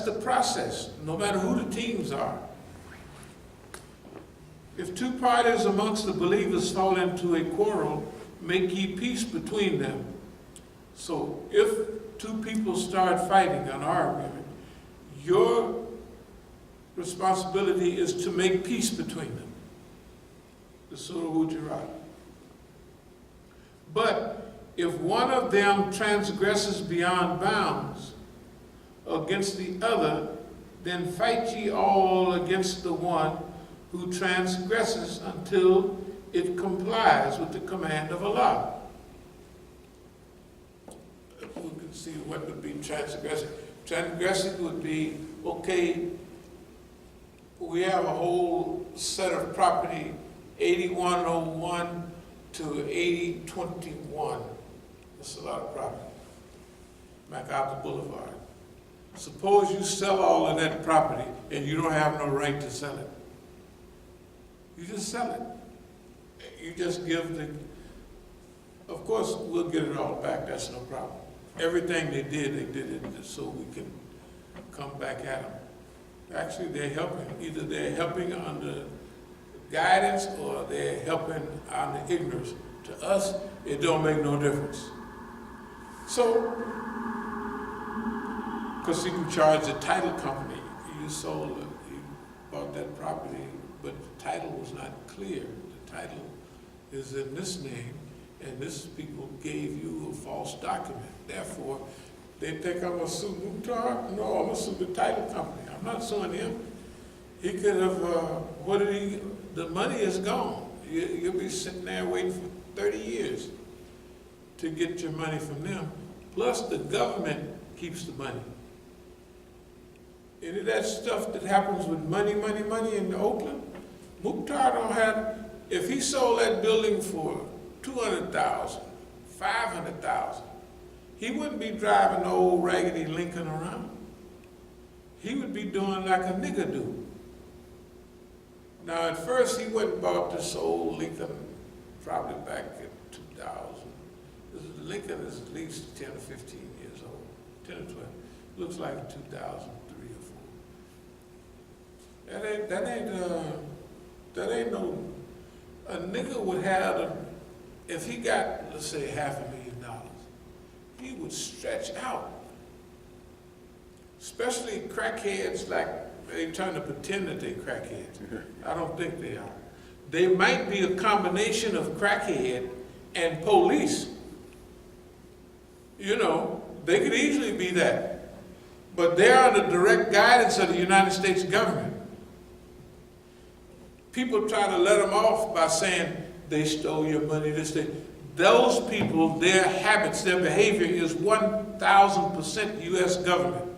the process, no matter who the teams are. If two parties amongst the believers fall into a quarrel, make ye peace between them. So if two people start fighting, an argument, your responsibility is to make peace between them. The Surah Hujurat. But if one of them transgresses beyond bounds against the other, then fight ye all against the one who transgresses until it complies with the command of Allah. We can see what would be transgressing. Transgressing would be, okay, we have a whole set of property, 8101 to 8021. That's a lot of property. MacArthur Boulevard. Suppose you sell all of that property and you don't have no right to sell it. You just sell it. You just give the, of course, we'll get it all back, that's no problem. Everything they did it so we can come back at them. Actually, they're helping. Either they're helping under guidance or they're helping under ignorance. To us, it don't make no difference. So, because you can charge the title company. You sold it, you bought that property, but the title was not clear. The title is in this name, and this people gave you a false document. Therefore, they think I'm going to sue Mukhtar? No, I'm going to sue the title company. I'm not suing him. He could have, the money is gone. You'll be sitting there waiting for 30 years to get your money from them. Plus, the government keeps the money. Any of that stuff that happens with money in Oakland, Mukhtar don't have, if he sold that building for $200,000, $500,000, he wouldn't be driving the old raggedy Lincoln around. He would be doing like a nigger do. Now at first he went and bought this old Lincoln, probably back in 2000. This Lincoln is at least 10 or 15 years old, 10 or 12. Looks like 2003 or 4. That ain't no, a nigga would have, if he got, let's say, $500,000, he would stretch out. Especially crackheads, like they trying to pretend that they're crackheads. I don't think they are. They might be a combination of crackhead and police. You know, they could easily be that. But they're under direct guidance of the United States government. People try to let them off by saying they stole your money, this, that. Those people, their habits, their behavior is 1,000% U.S. government.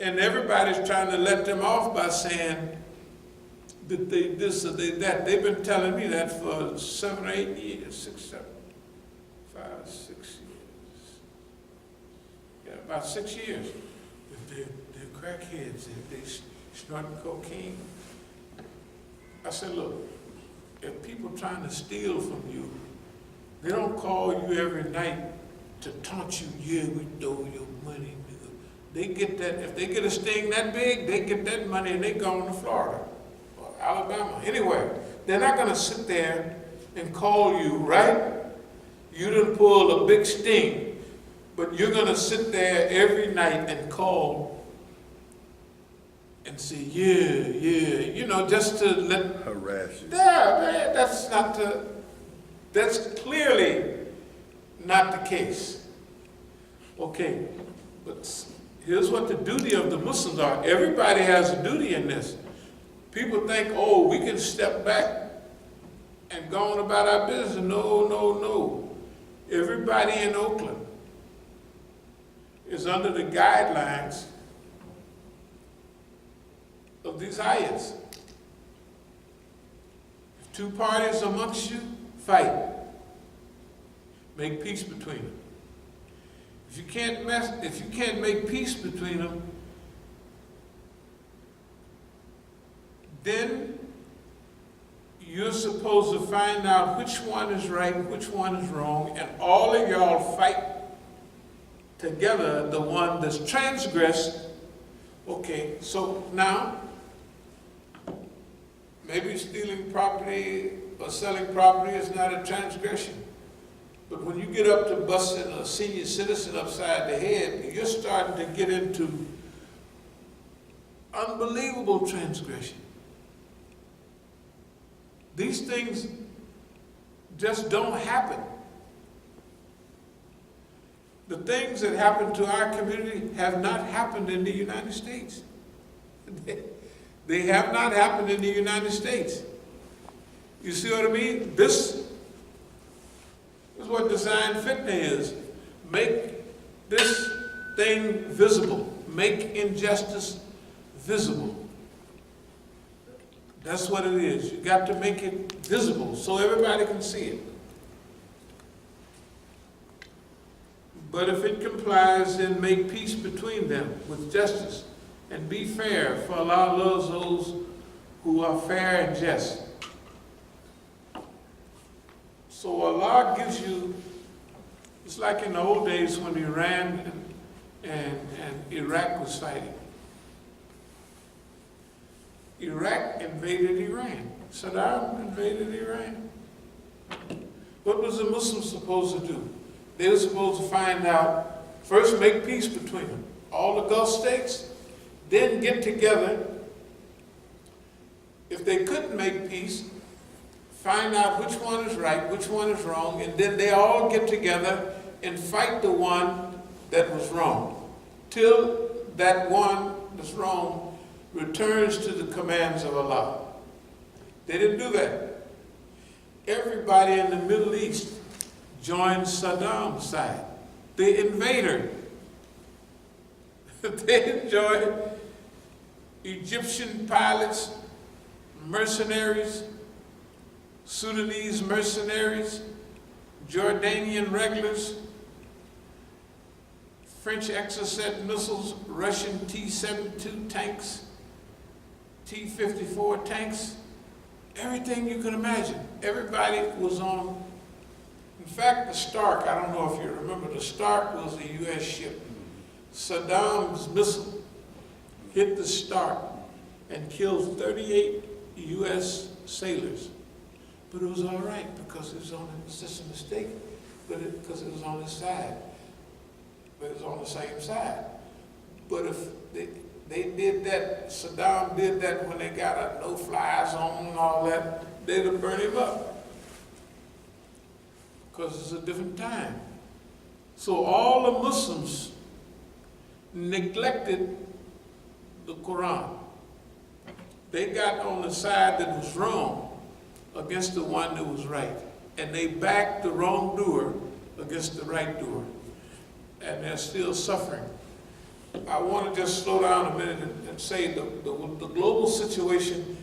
And everybody's trying to let them off by saying that they this or they that. They've been telling me that for 7 or 8 years, 6, 7, 5, 6 years. Yeah, about 6 years. They're crackheads, they snorting cocaine. I said, look, if people trying to steal from you, they don't call you every night to taunt you, yeah, we stole your money, nigga. They get that, if they get a sting that big, they get that money and they go to Florida or Alabama, anywhere. They're not gonna sit there and call you, right? You done pull a big sting, but you're gonna sit there every night and call and say, yeah, you know, just to let... Harass you. Yeah, man, that's clearly not the case. Okay, but here's what the duty of the Muslims are. Everybody has a duty in this. People think, oh, we can step back and go on about our business. No. Everybody in Oakland is under the guidelines of these ayats. If two parties amongst you fight, make peace between them. If you can't make peace between them, then you're supposed to find out which one is right and which one is wrong, and all of y'all fight together the one that's transgressed. Okay, so now, maybe stealing property or selling property is not a transgression. But when you get up to busting a senior citizen upside the head, you're starting to get into unbelievable transgression. These things just don't happen. The things that happen to our community have not happened in the United States. They have not happened in the United States. You see what I mean? This is what design fitna is. Make this thing visible. Make injustice visible. That's what it is. You got to make it visible so everybody can see it. But if it complies, then make peace between them with justice and be fair, for Allah loves those who are fair and just. So Allah gives you, it's like in the old days when Iran and Iraq was fighting. Iraq invaded Iran. Saddam invaded Iran. What was the Muslims supposed to do? They were supposed to find out, first make peace between them, all the Gulf states, then get together. If they couldn't make peace, find out which one is right, which one is wrong, and then they all get together and fight the one that was wrong, till that one that's wrong returns to the commands of Allah. They didn't do that. Everybody in the Middle East joined Saddam's side, the invader. They enjoyed Egyptian pilots, mercenaries, Sudanese mercenaries, Jordanian regulars, French Exocet missiles, Russian T-72 tanks, T-54 tanks, everything you can imagine. Everybody was on. In fact, the Stark, I don't know if you remember, the Stark was a U.S. ship. Saddam's missile hit the Stark and killed 38 U.S. sailors. But it was all right because it was on, it's just a mistake, because it was on his side. But it was on the same side. But if they did that, Saddam did that when they got a no-fly zone and all that, they'd have burned him up. Because it's a different time. So all the Muslims neglected the Quran. They got on the side that was wrong against the one that was right. And they backed the wrongdoer against the right doer. And they're still suffering. I want to just slow down a minute and say the global situation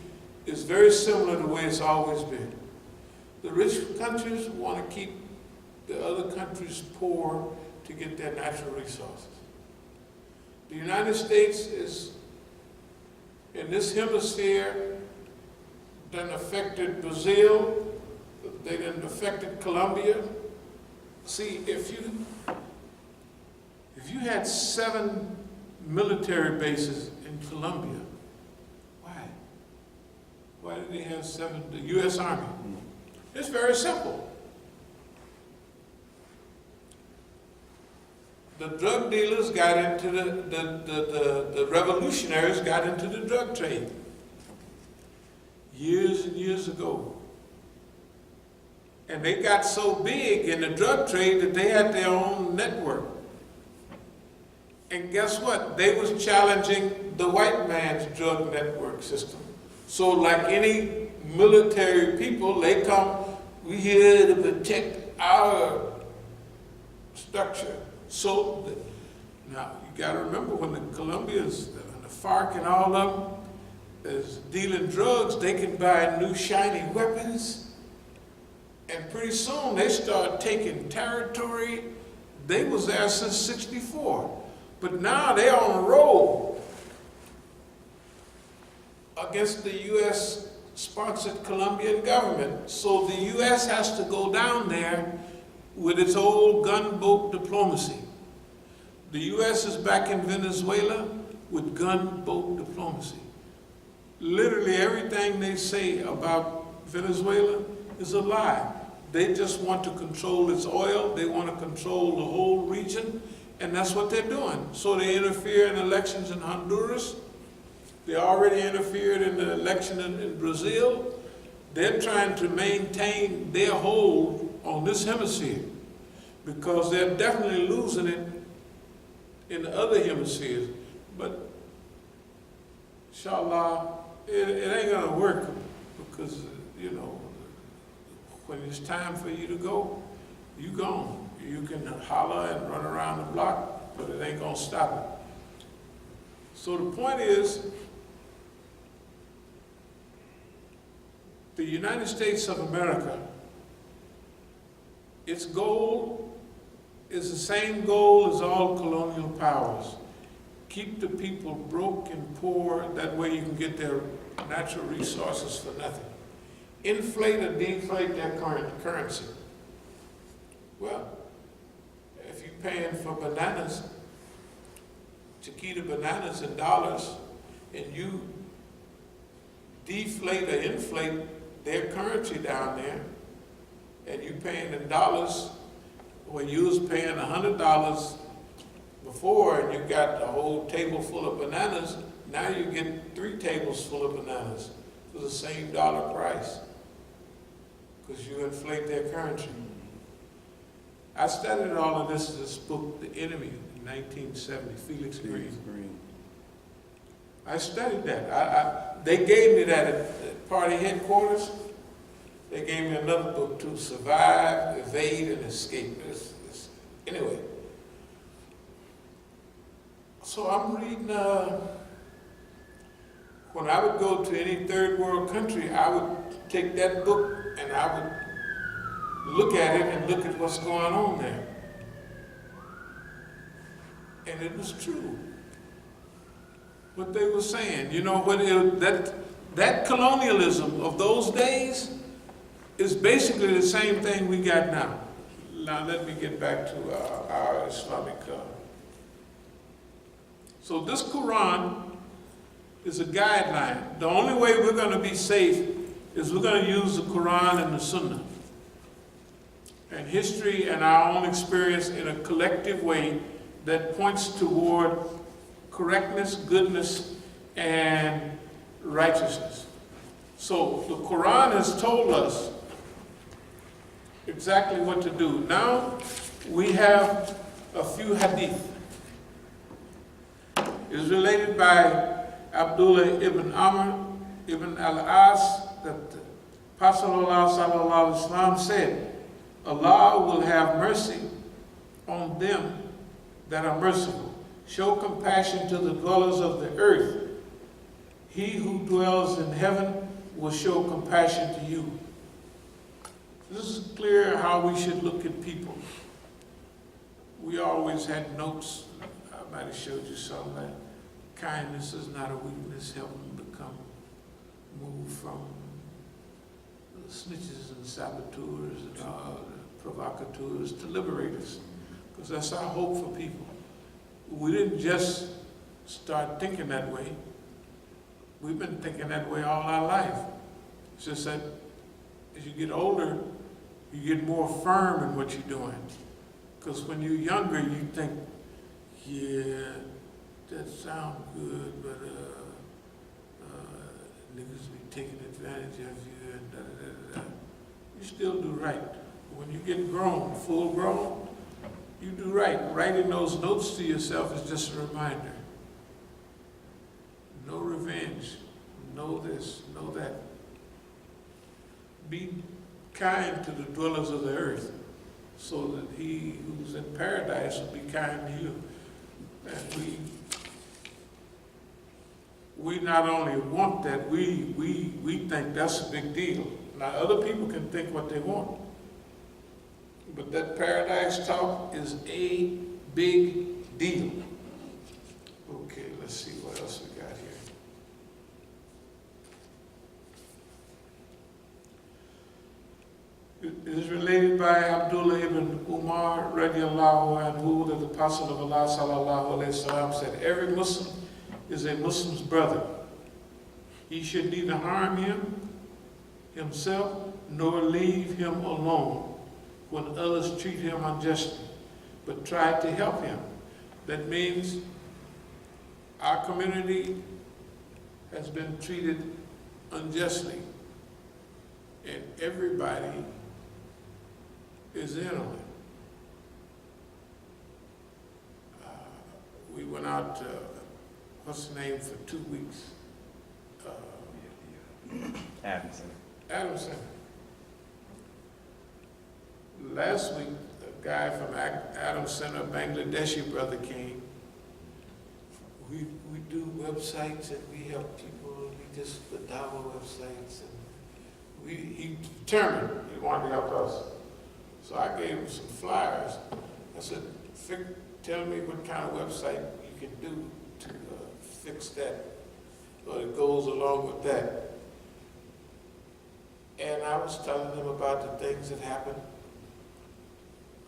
is very similar to the way it's always been. The rich countries want to keep the other countries poor to get their natural resources. The United States is, in this hemisphere, done affected Brazil, they done affected Colombia. See, if you had 7 military bases in Colombia, why? Why did they have 7? The U.S. Army. It's very simple. The drug dealers got into the revolutionaries got into the drug trade years and years ago. And they got so big in the drug trade that they had their own network. And guess what? They was challenging the white man's drug network system. So like any military people, they come, we here to protect our structure. So now you got to remember when the Colombians, and the FARC and all of them is dealing drugs, they can buy new shiny weapons. And pretty soon they start taking territory. They was there since '64. But now they're on a roll against the U.S.-sponsored Colombian government. So the U.S. has to go down there with its old gunboat diplomacy. The U.S. is back in Venezuela with gunboat diplomacy. Literally everything they say about Venezuela is a lie. They just want to control its oil. They want to control the whole region, and that's what they're doing. So they interfere in elections in Honduras. They already interfered in the election in Brazil. They're trying to maintain their hold on this hemisphere because they're definitely losing it in the other hemispheres. But inshallah, it ain't gonna work because, you know, when it's time for you to go, you gone. You can holler and run around the block, but it ain't gonna stop it. So the point is, the United States of America, its goal is the same goal as all colonial powers. Keep the people broke and poor, that way you can get their natural resources for nothing. Inflate or deflate their current currency. Well, if you're paying for bananas, Chiquita bananas in dollars, and you deflate or inflate their currency down there, and you paying in dollars when you was paying $100 before, and you got a whole table full of bananas, now you get 3 tables full of bananas for the same dollar price, because you inflate their currency. I studied all of this book, The Enemy, in 1970, Felix Green. I studied that. They gave me that at party headquarters. They gave me another book too, Survive, Evade, and Escape. Anyway, so I'm reading, when I would go to any third world country, I would take that book and I would look at it and look at what's going on there. And it was true. What they were saying, you know, that colonialism of those days is basically the same thing we got now. Now let me get back to our Islamic. So this Quran is a guideline. The only way we're going to be safe is we're going to use the Quran and the Sunnah and history and our own experience in a collective way that points toward correctness, goodness, and righteousness. So the Quran has told us exactly what to do. Now we have a few hadith. It is related by Abdullah ibn Amr ibn al-As that the Prophet ﷺ said, Allah will have mercy on them that are merciful. Show compassion to the dwellers of the earth. He who dwells in heaven will show compassion to you. This is clear how we should look at people. We always had notes. I might have showed you some of that. Kindness is not a weakness. Help them become, move from snitches and saboteurs and provocateurs to liberators. Because that's our hope for people. We didn't just start thinking that way. We've been thinking that way all our life. It's just that as you get older, you get more firm in what you're doing. Because when you're younger, you think, yeah, that sounds good, but niggas be taking advantage of you and da-da-da-da-da. You still do right. When you get grown, full grown, you do right. Writing those notes to yourself is just a reminder. No revenge. Know this, know that. Be kind to the dwellers of the earth so that he who's in paradise will be kind to you. And we not only want that, we think that's a big deal. Now other people can think what they want. But that paradise talk is a big deal. Okay, let's see what else we got here. It is related by Abdullah ibn ibn Umar radiallahu anhu, that the Apostle of Allah sallallahu alayhi wa sallam said, every Muslim is a Muslim's brother. He should neither harm himself nor leave him alone when others treat him unjustly, but try to help him. That means our community has been treated unjustly, and everybody is in on it. We went out to, what's the name, for 2 weeks? Adamson. Last week, a guy from Adamson, a Bangladeshi brother, came. We do websites and we help people. We just put down websites, and he determined he wanted to help us. So I gave him some flyers. I said, tell me what kind of website you can do to fix that, or it goes along with that. And I was telling them about the things that happened.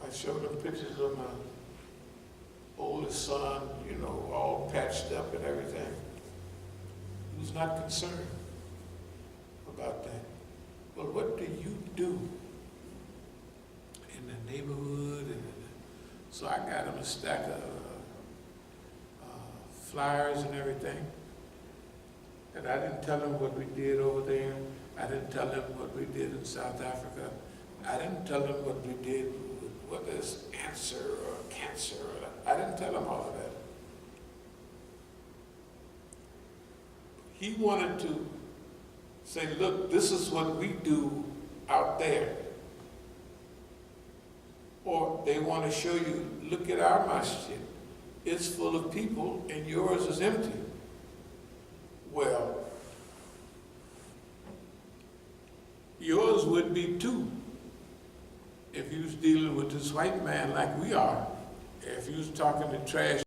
I showed them pictures of my oldest son, you know, all patched up and everything. He was not concerned about that. Well, what do you do in the neighborhood? So I got him a stack of flyers and everything. And I didn't tell him what we did over there. I didn't tell him what we did in South Africa. I didn't tell him what we did with whether it's cancer. I didn't tell him all of that. He wanted to say, look, this is what we do out there. Or they want to show you, look at our masjid. It's full of people and yours is empty. Well, yours would be too if you was dealing with this white man like we are. If you was talking to trash